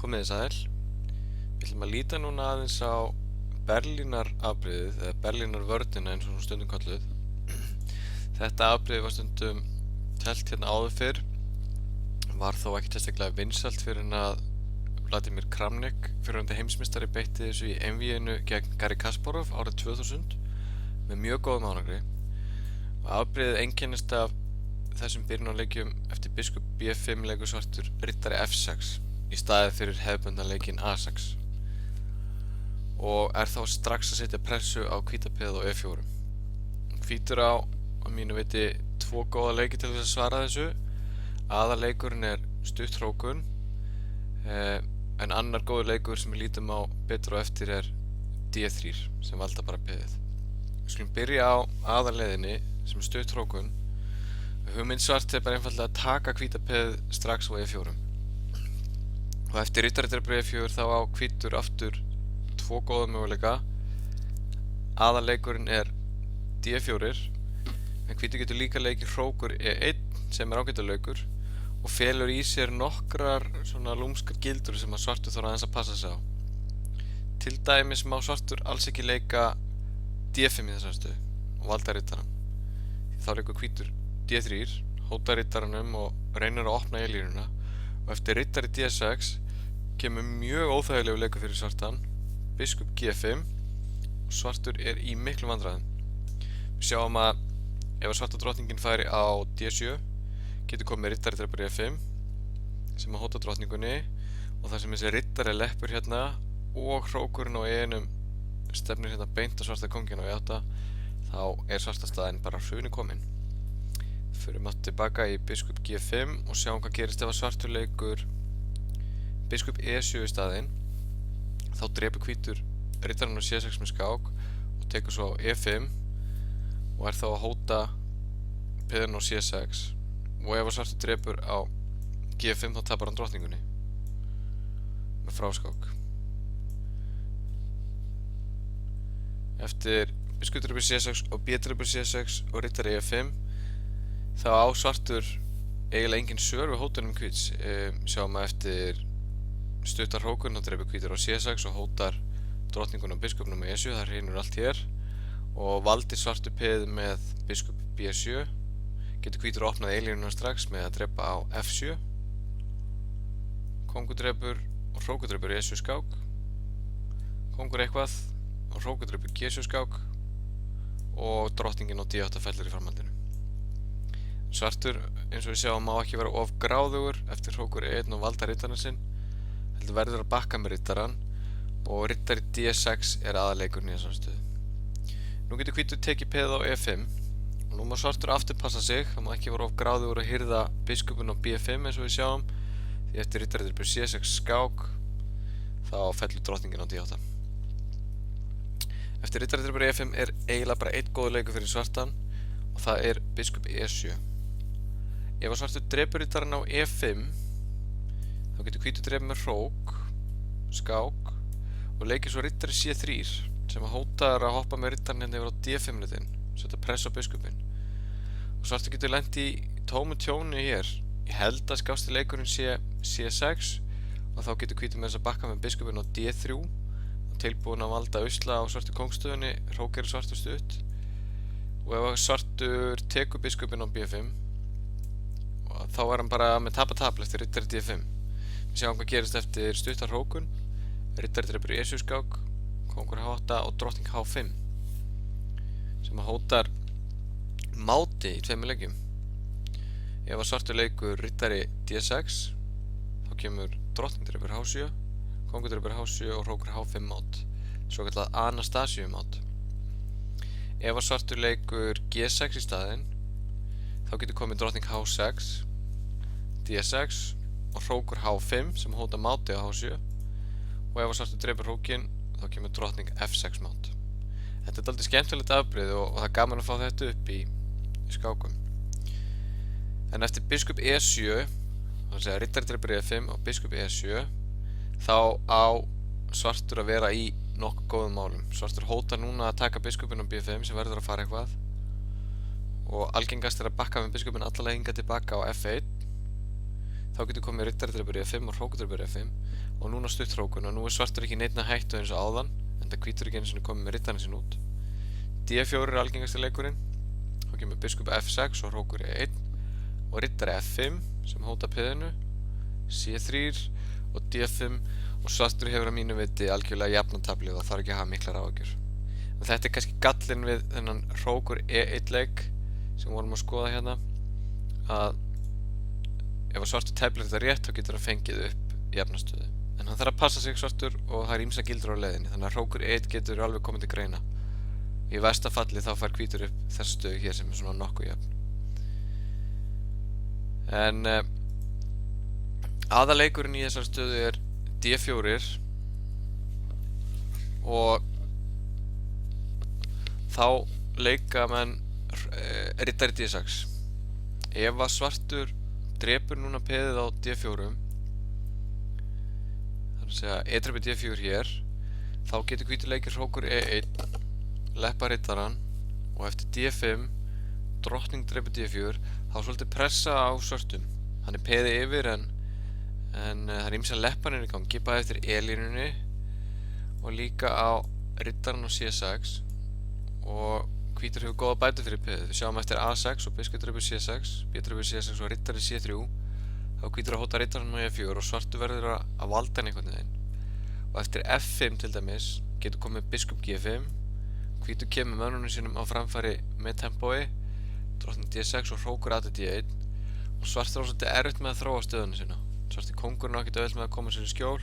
Komiði sæl. Við ætlum að líta núna aðeins á Berlínarafbrigðið eða Berlínarvörnina eins og hún stundum kölluð. Þetta afbrigði var stundum teflt hérna áður fyrr, var þó ekki sérstaklega vinsælt fyrir en að Vladimir Kramnik, fyrrverandi heimsmeistari, beitti þessu í einvíginu gegn Garri Kasparov árið 2000 með mjög góðum árangri. Og afbrigðið einkennist af þessum byrjunarleikjum eftir biskup B5 leikur svartur riddari F6 í staðið fyrir hefðbundna leikinn A6 og er þá strax að setja pressu á hvíta peð og E4. Hvítur á mínu viti tvo góða leiki til þess að svara þessu. Aðalleikurinn er stutt hrókun, en annar góður leikur sem við lítum á betur á eftir er D3 sem valda bara peðið. Við skulum byrja á aðalleiðinni sem er stutt hrókun. Hugmynd svart er bara einfaldlega að taka hvíta peð strax á E4. Og eftir riddari E4 þá á hvítur aftur tvo góða möguleika. Aðalleikurinn er D4, en hvítur getur líka leikið hrókur E1 sem er ágætarleikur og felur í sér nokkrar svona lúmskar gildur sem að svartur þarf aðeins að passa sig á. Til dæmis má svartur alls ekki leika D5 í þessari stöðu og valda riddarann. Þá leikur hvítur D3, hótar riddaranum og reynir að opna E-línuna, og eftir riddari D6 kemur mjög óþægilegu leikur fyrir svartan, biskup G5, og svartur er í miklu vandræðum. Við sjáum að ef svarta drottningin færi á D7 getur komið riddari drepur E5 sem að hóta drottningunni, og þar sem þessi riddari leppur hérna og hrókurinn á E1 stefnir hérna beint á svarta kónginn á E8, þá er svarta staðinn bara hruni komin. Förum aftur tilbaka í biskup G5 og sjáum hvað gerist ef að svartur leikur biskup E7 í staðinn. Þá drepur hvítur riddarann á C6 með skák og tekur svo á E5 og er þá að hóta peðin á C6, og ef að svartur drepur á G5 þá tapar hann drottningunni með fráskák. Eftir biskup drepur C6 og B drepur C6 og riddari E5 þá á svartur eiginlega engin svör við hótunum hvíts. Sjáum að eftir stuttar hrókun þá drepur hvítur á C6 og hótar drottningunum og biskupnum með E7, það hrynur allt hér, og valdir svartur peð með biskup B7. Getur hvítur opnað E-línuna strax með að drepa á F7. Kóngur drepur og hrókur drepur E7 skák. Kóngur eitthvað og hrókur drepur G7 skák og drottningin á D8 fellur í framhaldinu. Svartur, eins og við sjáum, má ekki vera of gráðugur eftir hrókur E1 og valda riddarann sinn, heldur verður að bakka með riddarann, og riddari D6 er aðaleikurinn í þessari stöðu. Nú getur hvítur tekið peð á E5 og nú má svartur aftur passa sig. Það má ekki vera of gráðugur að hirða biskupinn á B5 eins og við sjáum, því eftir riddari drepur C6 skák þá fellur drottningin á D8. Eftir riddari drepur E5 er eiginlega bara einn góður leikur fyrir svartan, og það er biskup E7. Ef að svartur drepur riddarann á E5 þá getur hvítur drepið með hrók, skák og leikir svo riddari C3 sem að hótar að hoppa með riddarann hérna yfir á D5 litin, setja press á biskupinn, og svartur getur lent í tómu tjóni hér. Ég held að skásti leikurinn sé C6 og þá getur hvítur með þess að bakka með biskupinn á D3 og tilbúin að valda usla á svartu kóngstöðunni, hrókir svartur stutt, og ef svartur tekur biskupinn á B5 þá er hann bara með tapa-tapa eftir riddari D5. Við sjáum hvað gerist eftir stuttar hrókun, riddari drepur E7 skák, kóngur H8 og drottning H5 sem að hótar máti í tveimur leikjum. Ef að svartur leikur riddari D6 þá kemur drottning drepur H7, kóngur drepur H7 og hrókur H5 mát, svo kallað Anastasíu mát. Ef að svartur leikur G6 í staðinn þá getur komið drottning H6, D6 og hrókur H5 sem hóta máti á H7, og ef að svartur drepur hrókin þá kemur drottning F6 mát. Þetta er dálítið skemmtilegt afbrigði og það er gaman að fá þetta upp í skákum. En eftir biskup E7, þannig að segja riddari drepur E5 og biskup E7, þá á svartur að vera í nokkuð góðum málum. Svartur hótar núna að taka biskupinn á B5 sem verður að fara eitthvað, og algengast er að bakka með biskupinn alla leið hingað tilbaka á F1. Þá getur komið riddari drepur E5 og hrókur drepur E5 og núna stutt hrókun og nú svartur ekki neinna hættu eins og áðan en það hvítur ekki einu sinni komið með riddarann sinn út. D4 er algengasti leikurinn, þá kemur biskup F6 og hrókur E1 og riddari F5 sem hóta piðinu, C3 og D5 og svartur hefur að mínu viti algjörlega jafnatafli og það þarf ekki að hafa miklar áhyggjur. En þetta er kannski gallinn við þennan hrókur E1 leik sem vorum að skoða hérna, að ef að svartur teflir þetta rétt þá getur hann fengið upp jafnastöðu. En hann þarf að passa sig svartur og það er ýmsa gildur á leiðinni, þannig að hrókur E1 getur alveg komið til greina. Í versta falli þá fær hvítur upp þessa stöðu hér sem er svona nokkuð jafn. En aðaleikurinn í þessari stöðu er D4 og þá leika menn riddari D6. Ef að svartur drepur núna peðið á D4, þannig að segja E-drepi D4 hér, þá getur hvítur leikir hrókur E1, leppa riddarann og eftir D5, drottning drepi D4, þá svolítið pressa á svörtum. Hann er peðið yfir en það er ýmsar leppanir í gangi, bæði eftir E-línunni og líka á riddarann á C6 og hvítur hefur góða bætur fyrir peðið. Við sjáum eftir A6 og biskup drepur C6, B drepur C6 og riddari C3 þá hvítur að hóta riddarann á E4 og svartur verður að valda hann einhvern veginn. Og eftir F5 til dæmis getur komið biskup G5, hvítur kemur mönnunum sínum á framfæri með tempói, drottning D6 og hrókur A til D1 og svartur á svolítið erfitt með að þróa stöðuna sína. Svartur kóngurinn á ekkert auðvelt með að koma sér í skjól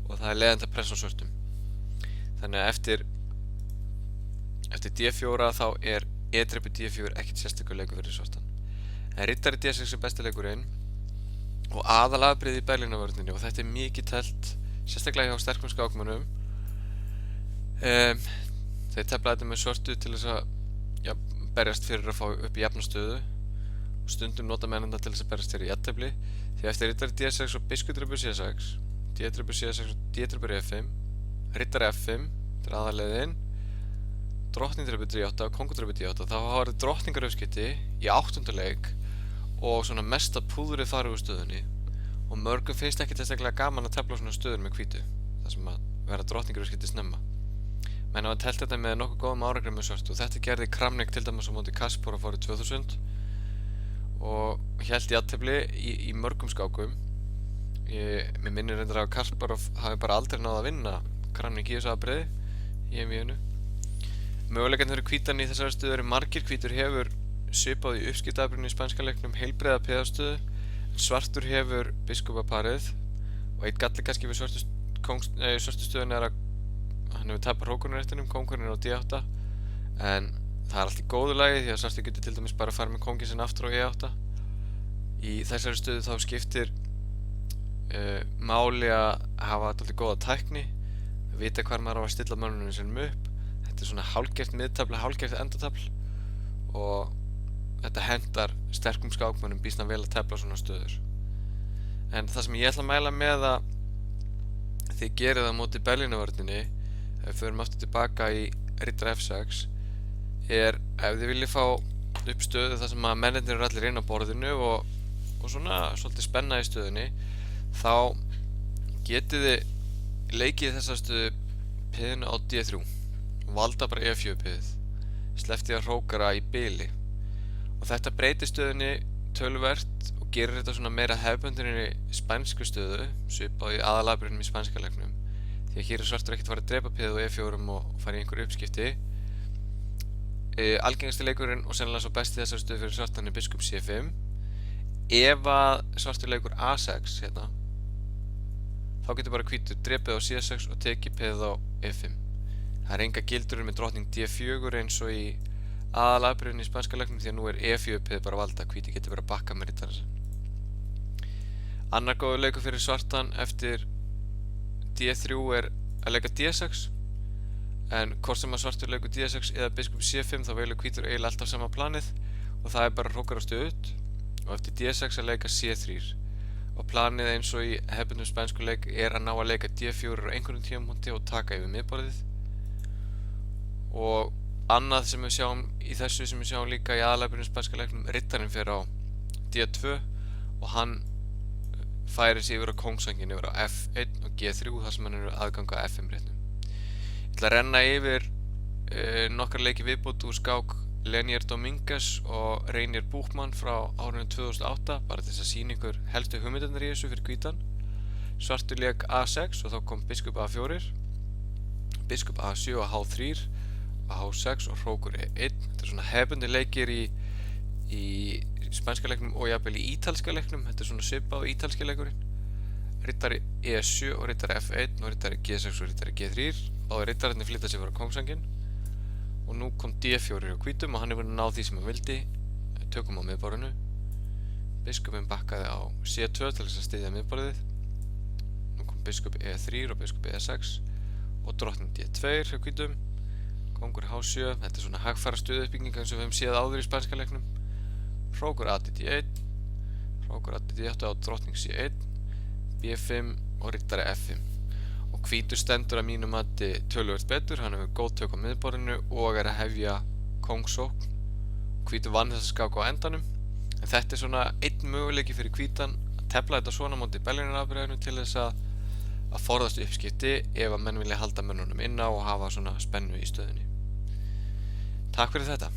og það er leiðandi að pressa á svörtum. Þannig að eftir D4 þá er E-drepi D4 ekkert sérstakur leikur fyrir svartan. En riddari D6 er besti leikurinn og aðalatriðið í Berlínarvörninni og þetta er mikið telt, sérstaklega hjá sterkum skákmönnum. Þeir tefla þetta með svörtu til þess að berjast fyrir að fá upp í jafnastöðu og stundum nota mennina til þess að berjast fyrir jafntefli því eftir riddari D6 og biskup drepur C6, D drepur C6 og D drepur E5, riddari F5, þetta er aðaleiðin, drottning drepur D8 og kongur drepur D8, þá hafa verið drottningarauðskipti í 8. leik og svona mesta púðrið farið úr stöðunni og mörgum finnst ekki tilstaklega gaman að tefla svona stöður með hvítu þar sem að vera drottningarauðskipti snemma. Menn hafa telt þetta með nokkuð góðum árangri með svörtu og þetta gerði Kramnik til dæmis á móti Kasparov árið 2000 og hélt jafntefli í mörgum skákum. Mér minnir reyndar að Kasparov hafi bara aldrei náð að vinna Kramnik í þessu afbrigði í EM-inu. Möguleikarnir fyrir hvítan í þessari stöðu eru margir. Hvítur hefur svipað í uppskiptaafbrigðinu í spænska leiknum heilbreiða peðastöðu en svartur hefur biskupaparið og eitt galli kannski við svörtu stöðunni er að hann hefur tapað hrókunarréttinum, kóngurinn er á D8 en það er allt í góðu lagi því að svartur getur til dæmis bara að fara með kónginn sinn aftur á E8. Í þessari stöðu þá skiptir máli að hafa alltaf góða tækni, að vita hvar maður á að stilla mönnunum sínum upp. Þetta er svona hálfgert miðtafl, hálfgert endatafl og þetta hendar sterkum skákmönnum býsna vel að tefla svona stöður. En það sem ég ætla að mæla með að þið gerið það á móti Berlínarvörninni, ef við förum aftur tilbaka í riddari F6, er ef þið viljið fá upp stöðu þar sem að mennirnir eru allir inn á borðinu og svona svolítið spenna í stöðunni, þá getið þið leikið þessa stöðu piðinu á D3 og valda bara E4 piðið, sleppti að hrókara í bili og þetta breytir stöðunni töluvert og gerir þetta svona meira hefðbundinni spænsku stöðu, svipað í aðalabrunum í spænska leiknum því að hér er svartur ekkert farið að drepa piðið á E4 og fara í einhverju uppskipti. Algengasti leikurinn og sennilega svo besti þessari stöðu fyrir svartan er biskup C5. Ef að svartur leikur A6 hérna, þá getur bara hvítur drepið á C6 og tekið piðið á E5. Það er enga gildur með drottning D4 eins og í aðalabrunum í spænska leiknum því að nú er E4 piðið bara valda, hvíti getur bara að bakka með riddarann sinn. Annar góður leikur fyrir svartan eftir D3 er að leika D6 en hvort sem að svartur leikur D6 eða biskup C5 þá velur hvítur eiginlega alltaf sama planið og það er bara hrókar á stöðut og eftir D6 að leika C3 og planið eins og í hefðbundnum spænsku leik er að ná að leika D4 á einhverjum tímapunkti og taka yfir miðborðið. Og annað sem við sjáum í þessu sem við sjáum líka í aðalabrunum spænska leiknum, riddarinn fer á D2 og hann færi sig yfir á kóngsvængin yfir á F1 og G3 þar sem hann eru aðganga að F5 rétnum. Ég ætla að renna yfir nokkar leiki viðbót úr skák Lenier Dominguez og Reinier Buchmann frá árinu 2008 bara til þess að sýna ykkur helstu hugmyndirnar í þessu fyrir hvítan. Svartur lék A6 og þá kom biskup A4, biskup A7 og H3 og H6 og hrókur E1. Þetta er svona hefbundi leikir í spænska leiknum og jafnvel í ítalska leiknum. Þetta er svona svipað á ítalski leikurinn. Riddari E7 og riddari F1 og riddari G6 og riddari G3. Báðir riddararnir flytta sig frá kóngsvænginn. Og nú kom D4 á hvítum og hann er búinn að ná því sem hann vildi. Tökum á miðborðinu. Biskupinn bakkaði á C2 til þess að styðja miðborðið. Nú kom biskup E3 og biskup E6 og drottning D2 á hvítum. Kóngur H7. Þetta er svona hagfæra stuðuppbygging eins og við höfum séð áður í spænska leiknum. Hrókur A til D1. Hrókur A til D8 á drottning C1. B5 og riddari F5. Og hvítur stendur að mínu mati töluvert betur, hann hefur góð tök á miðborðinu og er að hefja kóngsókn. Hvítur vann þessa skák á endanum, en þetta er svona einn möguleiki fyrir hvítan að tefla þetta svona móti Berlínarafbrigðinu til þess að forðast uppskipti ef að menn vilja halda mönnunum inná og hafa svona spennu í stöðunni. Takk fyrir þetta.